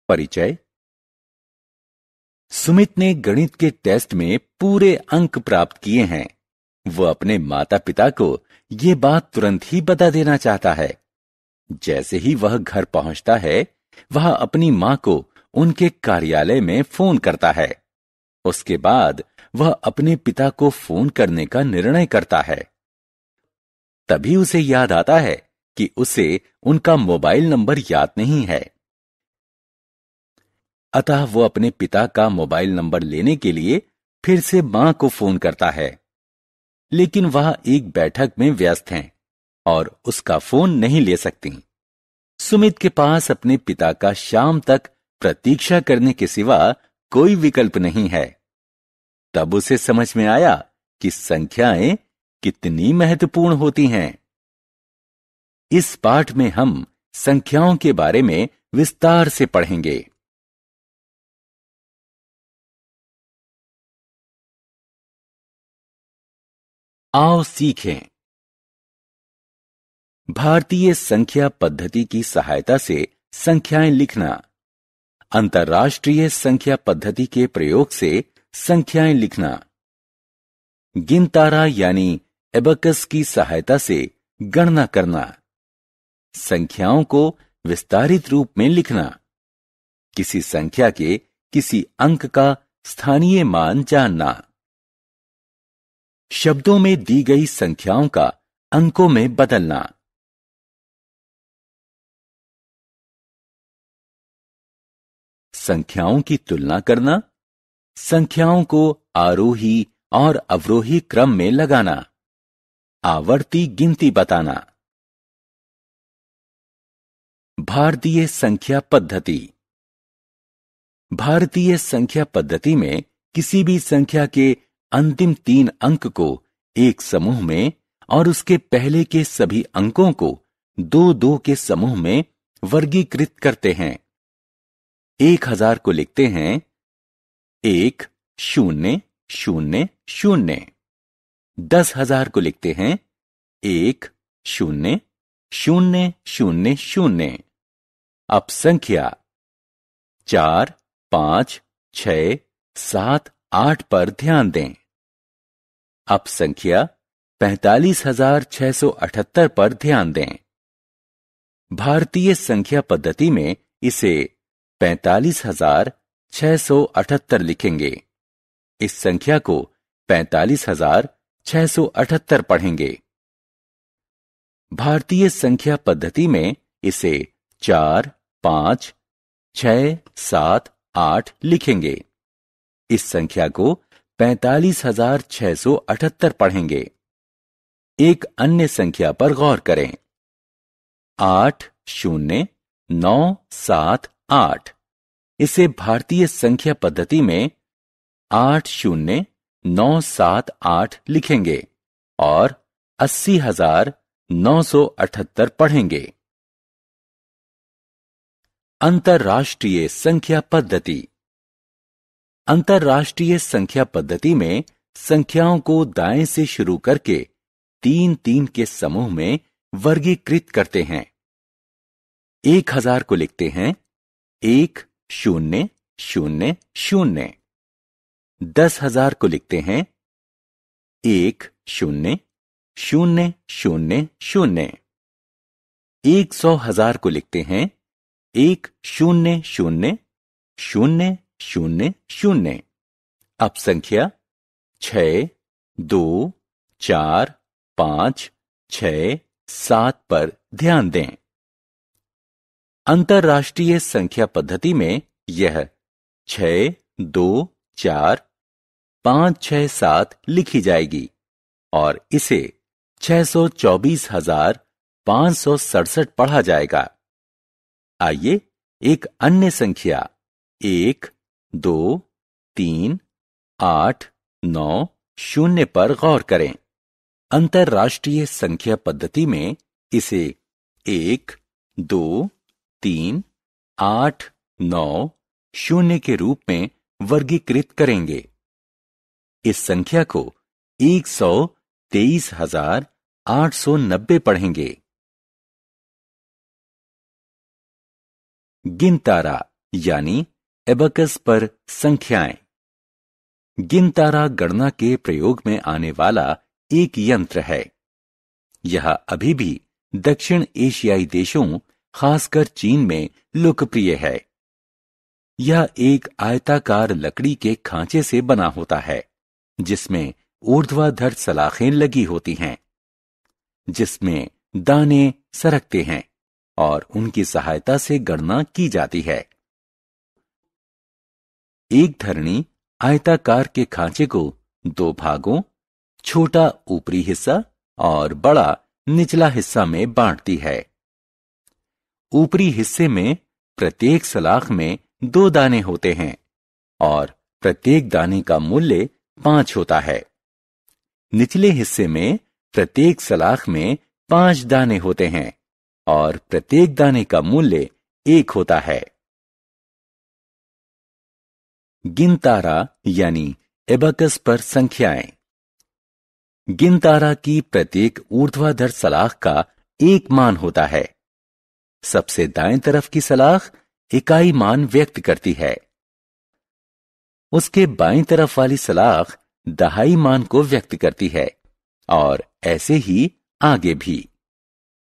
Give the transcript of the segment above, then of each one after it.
परिचय। सुमित ने गणित के टेस्ट में पूरे अंक प्राप्त किए हैं। वो अपने माता पिता को ये बात तुरंत ही बता देना चाहता है। जैसे ही वह घर पहुंचता है, वह अपनी मां को उनके कार्यालय में फोन करता है। उसके बाद वह अपने पिता को फोन करने का निर्णय करता है। तभी उसे याद आता है कि उसे उनका मोबाइल नंबर याद नहीं है। अतः वो अपने पिता का मोबाइल नंबर लेने के लिए फिर से मां को फोन करता है, लेकिन वह एक बैठक में व्यस्त हैं और उसका फोन नहीं ले सकती। सुमित के पास अपने पिता का शाम तक प्रतीक्षा करने के सिवा कोई विकल्प नहीं है। तब उसे समझ में आया कि संख्याएं कितनी महत्वपूर्ण होती हैं। इस पाठ में हम संख्याओं के बारे में विस्तार से पढ़ेंगे। आओ सीखें। भारतीय संख्या पद्धति की सहायता से संख्याएं लिखना। अंतर्राष्ट्रीय संख्या पद्धति के प्रयोग से संख्याएं लिखना। गिनतारा यानी एबकस की सहायता से गणना करना। संख्याओं को विस्तारित रूप में लिखना। किसी संख्या के किसी अंक का स्थानीय मान जानना। शब्दों में दी गई संख्याओं का अंकों में बदलना। संख्याओं की तुलना करना। संख्याओं को आरोही और अवरोही क्रम में लगाना। आवर्ती गिनती बताना। भारतीय संख्या पद्धति। भारतीय संख्या पद्धति में किसी भी संख्या के अंतिम 3 अंक को एक समूह में और उसके पहले के सभी अंकों को 2-2 के समूह में वर्गीकृत करते हैं। 1000 को लिखते हैं 1 0 0 0। 10,000 को लिखते हैं 1 0 0 0 0। अब संख्या 4 5 6 7 8 पर ध्यान दें। अब संख्या 45,678 पर ध्यान दें। भारतीय संख्या पद्धति में इसे 45,678 लिखेंगे। इस संख्या को 45,678 पढ़ेंगे। भारतीय संख्या पद्धति में इसे 4 5 6 7 8 लिखेंगे। इस संख्या को 45,678 पढ़ेंगे। एक अन्य संख्या पर गौर करें। 8 0 9 7 8। इसे भारतीय संख्या पद्धति में 8 0 9 7 8 लिखेंगे और 80,978 पढ़ेंगे। अंतर्राष्ट्रीय संख्या पद्धति। अंतर्राष्ट्रीय संख्या पद्धति में संख्याओं को दाएं से शुरू करके 3-3 के समूह में वर्गीकृत करते हैं। 1000 को लिखते हैं 1 0 0 0। 10,000 को लिखते हैं 1 0 0 0 0। 100,000 को लिखते हैं 1 0 0 0 0 0। अब संख्या 6 2 4 5 6 7 पर ध्यान दें। अंतर्राष्ट्रीय संख्या पद्धति में यह 6 2 4 5 6 7 लिखी जाएगी और इसे 624,567 पढ़ा जाएगा। आइए एक अन्य संख्या 1 2 3 8 9 0 पर गौर करें। अंतर्राष्ट्रीय संख्या पद्धति में इसे 1 2 3 8 9 0 के रूप में वर्गीकृत करेंगे। इस संख्या को 123,890 पढ़ेंगे। गिनतारा यानी एबकस पर संख्याएं। गिनतारा गणना के प्रयोग में आने वाला एक यंत्र है। यह अभी भी दक्षिण एशियाई देशों, खासकर चीन में लोकप्रिय है। यह एक आयताकार लकड़ी के खांचे से बना होता है, जिसमें ऊर्ध्वाधर सलाखें लगी होती हैं, जिसमें दाने सरकते हैं और उनकी सहायता से गणना की जाती है। एक धरनी आयताकार के खांचे को दो भागों, छोटा ऊपरी हिस्सा और बड़ा निचला हिस्सा में बांटती है। ऊपरी हिस्से में प्रत्येक सलाख में 2 दाने होते हैं और प्रत्येक दाने का मूल्य 5 होता है। निचले हिस्से में प्रत्येक सलाख में 5 दाने होते हैं और प्रत्येक दाने का मूल्य 1 होता है। गिनतारा यानी एबकस पर संख्याएं। गिनतारा की प्रत्येक ऊर्ध्वाधर सलाख का एक मान होता है। सबसे दाएं तरफ की सलाख इकाई मान व्यक्त करती है। उसके बाईं तरफ वाली सलाख दहाई मान को व्यक्त करती है और ऐसे ही आगे भी।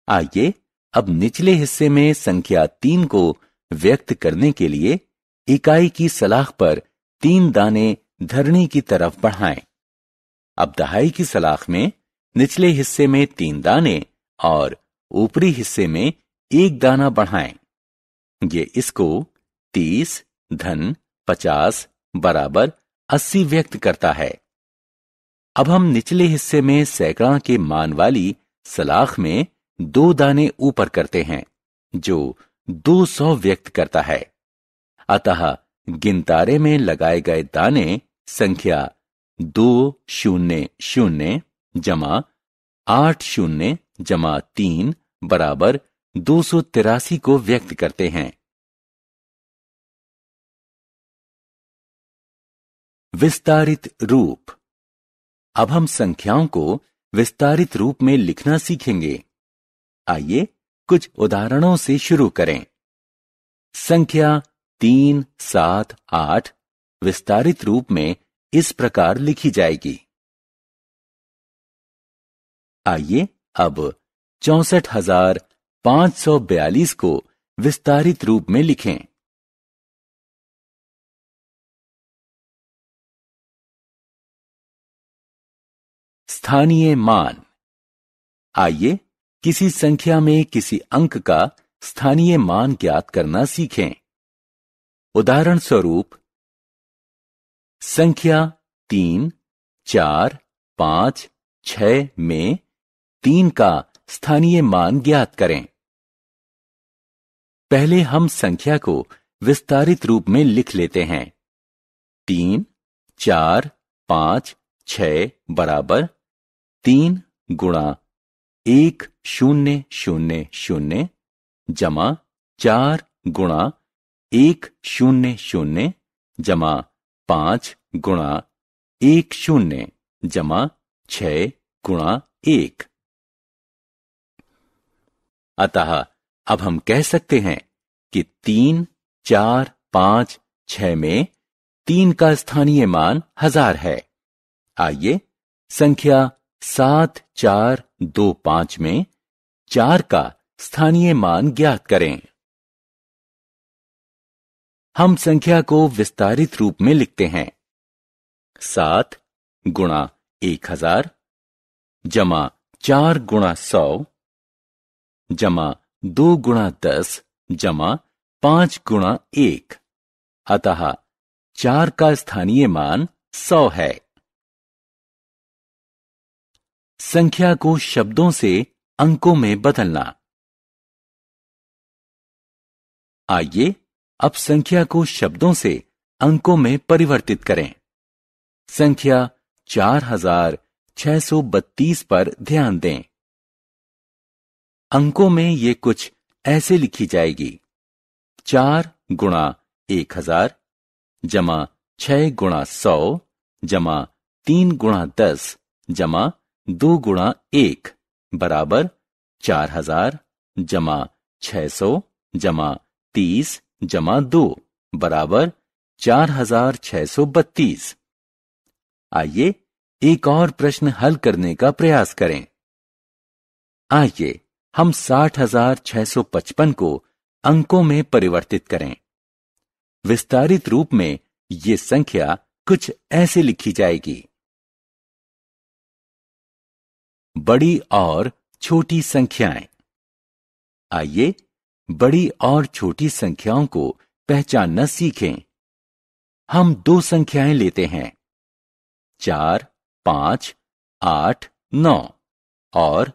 आइए अब निचले हिस्से में संख्या 3 को व्यक्त करने के लिए इकाई की सलाख पर 3 दाने धरनी की तरफ बढ़ाएं। अब दहाई की सलाख में निचले हिस्से में 3 दाने और ऊपरी हिस्से में 1 दाना बढ़ाएं। ये इसको 30 धन 50 बराबर 80 व्यक्त करता है। अब हम निचले हिस्से में सैकड़ा के मान वाली सलाख में 2 दाने ऊपर करते हैं, जो 200 व्यक्त करता है। अतः गिनतारे में लगाए गए दाने संख्या 200 जमा 80 जमा 3 बराबर 283 को व्यक्त करते हैं। विस्तारित रूप। अब हम संख्याओं को विस्तारित रूप में लिखना सीखेंगे। आइए कुछ उदाहरणों से शुरू करें। संख्या 3, 7, 8 विस्तारित रूप में इस प्रकार लिखी जाएगी। आइए अब 64,542 को विस्तारित रूप में लिखें। स्थानीय मान। आइए किसी संख्या में किसी अंक का स्थानीय मान ज्ञात करना सीखें। उदाहरण स्वरूप संख्या 3, 4, 5, 6 में 3 का स्थानीय मान ज्ञात करें। पहले हम संख्या को विस्तारित रूप में लिख लेते हैं। 3, 4, 5, 6 बराबर 3 गुणा 1000 जमा 4 गुणा 100 जमा 5 गुणा 10 जमा 6 गुणा 1। अतः अब हम कह सकते हैं कि 3, 4, 5, 6 में 3 का स्थानीय मान 1000 है। आइए संख्या 7, 4, 2, 5 में 4 का स्थानीय मान ज्ञात करें। हम संख्या को विस्तारित रूप में लिखते हैं। 7 गुणा 1000 जमा 4 गुणा 100 जमा 2 गुणा 10 जमा 5 गुणा 1। अतः 4 का स्थानीय मान 100 है। संख्या को शब्दों से अंकों में बदलना। आइए अब संख्या को शब्दों से अंकों में परिवर्तित करें। संख्या 4632 पर ध्यान दें। अंकों में ये कुछ ऐसे लिखी जाएगी। 4 गुणा 1000 जमा 6 गुणा 100 जमा 3 गुणा 10 जमा 2 गुणा 1 बराबर 4000 जमा 600 जमा 30 जमा 2 बराबर 4632। आइए एक और प्रश्न हल करने का प्रयास करें। आइए हम 60,655 को अंकों में परिवर्तित करें। विस्तारित रूप में ये संख्या कुछ ऐसे लिखी जाएगी। बड़ी और छोटी संख्याएं। आइए बड़ी और छोटी संख्याओं को पहचानना सीखें। हम दो संख्याएं लेते हैं, 4, 5, 8, 9 और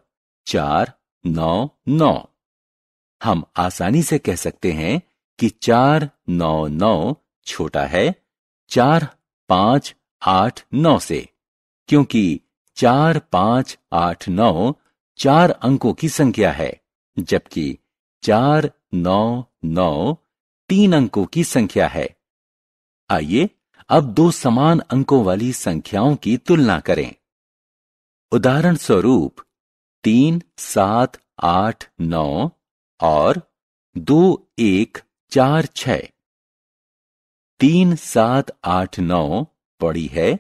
4, 9, 9। हम आसानी से कह सकते हैं कि 4, 9, 9 छोटा है 4, 5, 8, 9 से, क्योंकि 4, 5, 8, 9 4 अंकों की संख्या है, जबकि 4, 9, 9 3 अंकों की संख्या है। आइए अब दो समान अंकों वाली संख्याओं की तुलना करें। उदाहरण स्वरूप 3, 7, 8, 9 और 2, 1, 4, 6। 3, 7, 8, 9 बड़ी है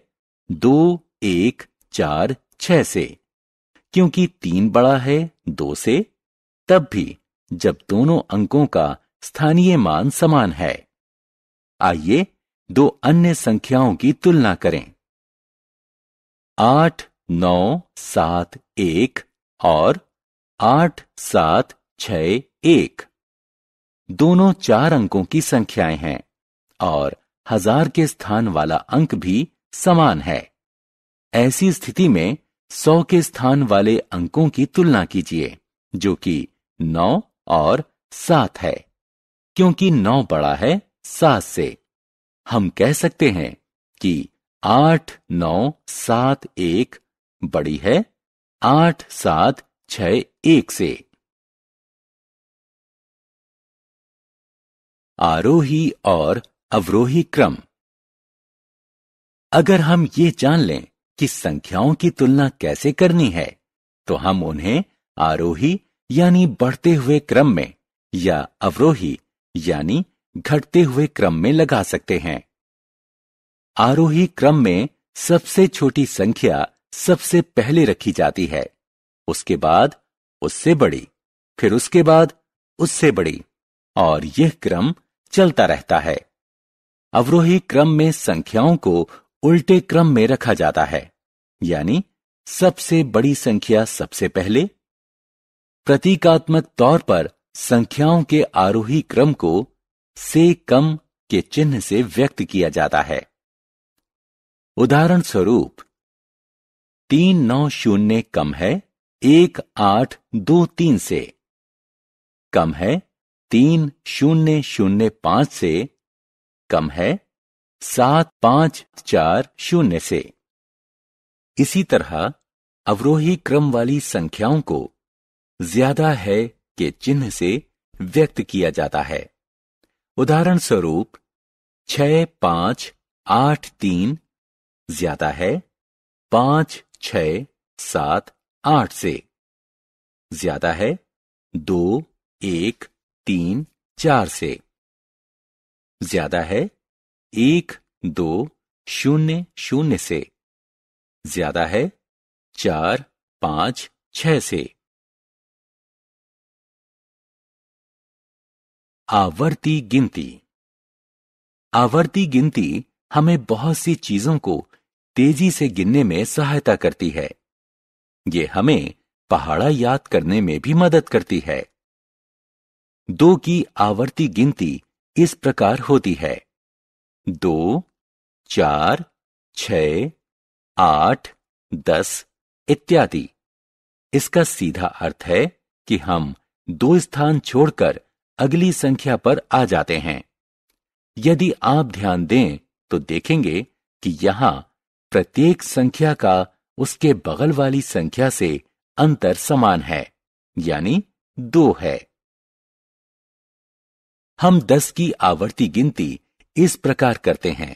2, 1, 4, 6 से, क्योंकि 3 बड़ा है 2 से, तब भी जब दोनों अंकों का स्थानीय मान समान है। आइए दो अन्य संख्याओं की तुलना करें। 8, 9, 7, 1 और 8, 7, 6, 1 दोनों 4 अंकों की संख्याएं हैं और 1000 के स्थान वाला अंक भी समान है। ऐसी स्थिति में 100 के स्थान वाले अंकों की तुलना कीजिए, जो कि 9 और 7 है। क्योंकि 9 बड़ा है 7 से, हम कह सकते हैं कि 8, 9, 7, 1 बड़ी है 8, 7, 6, 1 से। आरोही और अवरोही क्रम। अगर हम ये जान लें कि संख्याओं की तुलना कैसे करनी है, तो हम उन्हें आरोही यानी बढ़ते हुए क्रम में या अवरोही यानी घटते हुए क्रम में लगा सकते हैं। आरोही क्रम में सबसे छोटी संख्या सबसे पहले रखी जाती है, उसके बाद उससे बड़ी, फिर उसके बाद उससे बड़ी, और यह क्रम चलता रहता है। अवरोही क्रम में संख्याओं को उल्टे क्रम में रखा जाता है, यानी सबसे बड़ी संख्या सबसे पहले। प्रतीकात्मक तौर पर संख्याओं के आरोही क्रम को से कम के चिन्ह से व्यक्त किया जाता है। उदाहरण स्वरूप 390 कम है 1823 से, कम है 3005 से, कम है 7540 से। इसी तरह अवरोही क्रम वाली संख्याओं को ज्यादा है के चिन्ह से व्यक्त किया जाता है। उदाहरण स्वरूप 6583 ज्यादा है 5678 से, ज्यादा है 2134 से, ज्यादा है 1200 से, ज्यादा है 456 से। आवर्ती गिनती। आवर्ती गिनती हमें बहुत सी चीजों को तेजी से गिनने में सहायता करती है। ये हमें पहाड़ा याद करने में भी मदद करती है। 2 की आवर्ती गिनती इस प्रकार होती है: 2, 4, 6, 8, 10 इत्यादि। इसका सीधा अर्थ है कि हम 2 स्थान छोड़कर अगली संख्या पर आ जाते हैं। यदि आप ध्यान दें तो देखेंगे कि यहां प्रत्येक संख्या का उसके बगल वाली संख्या से अंतर समान है, यानी 2 है। हम 10 की आवर्ती गिनती इस प्रकार करते हैं।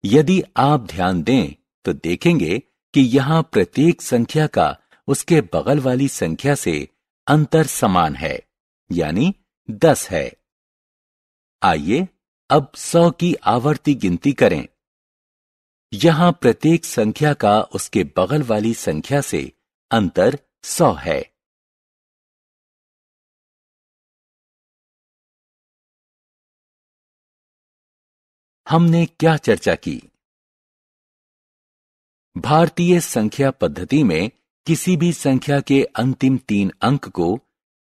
यदि आप ध्यान दें तो देखेंगे कि यहां प्रत्येक संख्या का उसके बगल वाली संख्या से अंतर समान है, यानी 10 है। आइए अब 100 की आवर्ती गिनती करें। यहां प्रत्येक संख्या का उसके बगल वाली संख्या से अंतर 100 है। हमने क्या चर्चा की? भारतीय संख्या पद्धति में किसी भी संख्या के अंतिम 3 अंक को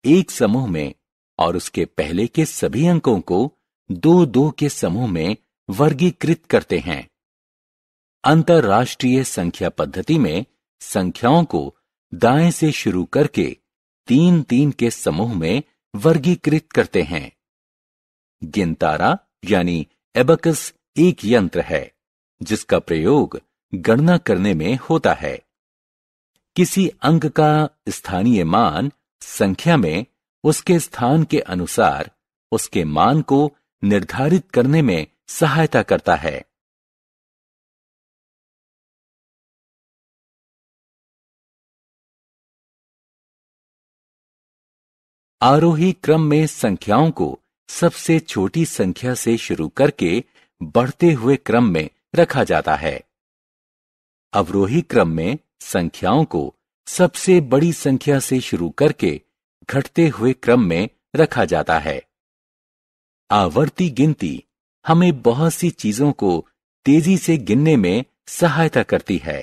एक समूह में और उसके पहले के सभी अंकों को 2-2 के समूह में वर्गीकृत करते हैं। अंतरराष्ट्रीय संख्या पद्धति में संख्याओं को दाएं से शुरू करके 3-3 के समूह में वर्गीकृत करते हैं। गिनतारा यानी एबकस एक यंत्र है जिसका प्रयोग गणना करने में होता है। किसी अंक का स्थानीय मान संख्या में उसके स्थान के अनुसार उसके मान को निर्धारित करने में सहायता करता है। आरोही क्रम में संख्याओं को सबसे छोटी संख्या से शुरू करके बढ़ते हुए क्रम में रखा जाता है। अवरोही क्रम में संख्याओं को सबसे बड़ी संख्या से शुरू करके घटते हुए क्रम में रखा जाता है। आवर्ती गिनती हमें बहुत सी चीजों को तेजी से गिनने में सहायता करती है।